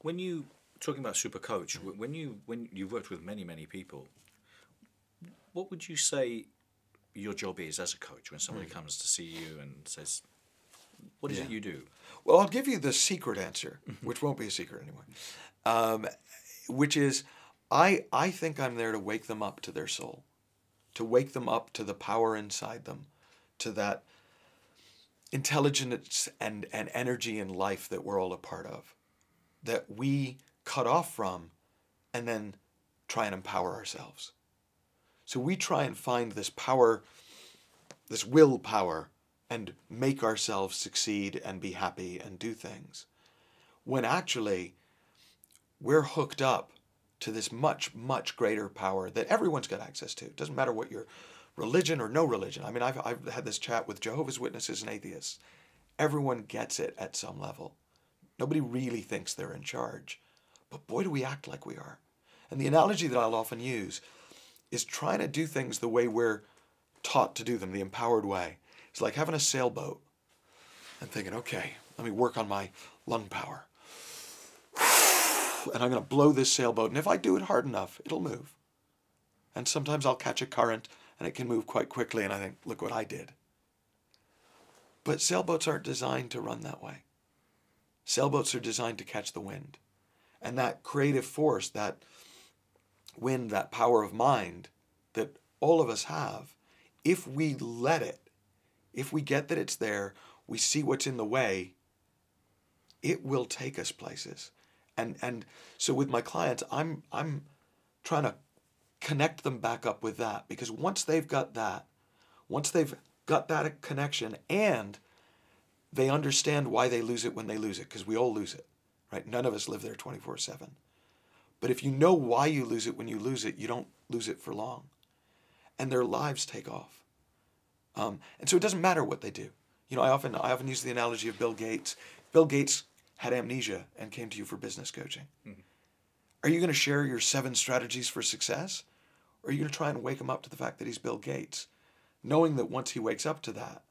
When you talking about super coach, when you've worked with many people, what would you say your job is as a coach when somebody comes to see you and says, "What is it you do?" Well, I'll give you the secret answer, which won't be a secret anymore, which is I think I'm there to wake them up to their soul, to wake them up to the power inside them, to that intelligence and energy in life that we're all a part of, that we cut off from and then try and empower ourselves. So we try and find this power, this willpower, and make ourselves succeed and be happy and do things, when actually we're hooked up to this much greater power that everyone's got access to. It doesn't matter what your religion or no religion. I mean, I've had this chat with Jehovah's Witnesses and atheists. Everyone gets it at some level. Nobody really thinks they're in charge. But boy, do we act like we are. And the analogy that I'll often use is trying to do things the way we're taught to do them, the empowered way. It's like having a sailboat and thinking, okay, let me work on my lung power. And I'm going to blow this sailboat. And if I do it hard enough, it'll move. And sometimes I'll catch a current and it can move quite quickly. And I think, look what I did. But sailboats aren't designed to run that way. Sailboats are designed to catch the wind. And that creative force, that wind, that power of mind that all of us have, if we let it, if we get that it's there, we see what's in the way, it will take us places. And so with my clients, I'm trying to connect them back up with that, because once they've got that connection, and they understand why they lose it when they lose it, because we all lose it, right? None of us live there 24/7. But if you know why you lose it when you lose it, you don't lose it for long. And their lives take off. And so it doesn't matter what they do. You know, I often use the analogy of Bill Gates. Bill Gates had amnesia and came to you for business coaching. Mm-hmm. Are you going to share your 7 strategies for success? Or are you going to try and wake him up to the fact that he's Bill Gates, knowing that once he wakes up to that,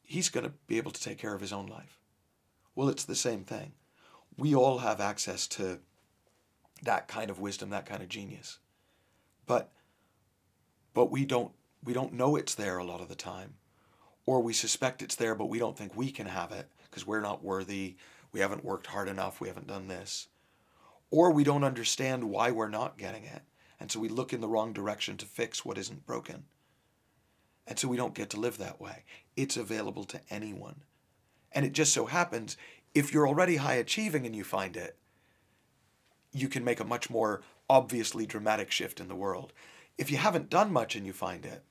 he's going to be able to take care of his own life? Well, it's the same thing. We all have access to that kind of wisdom, that kind of genius. But we don't know it's there a lot of the time. Or we suspect it's there, but we don't think we can have it because we're not worthy, we haven't worked hard enough, we haven't done this. Or we don't understand why we're not getting it. And so we look in the wrong direction to fix what isn't broken. And so we don't get to live that way. It's available to anyone. And it just so happens, if you're already high achieving and you find it, you can make a much more obviously dramatic shift in the world. If you haven't done much and you find it,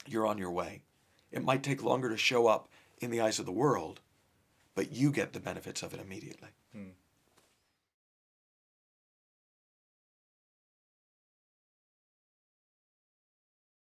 you're on your way. It might take longer to show up in the eyes of the world, but you get the benefits of it immediately.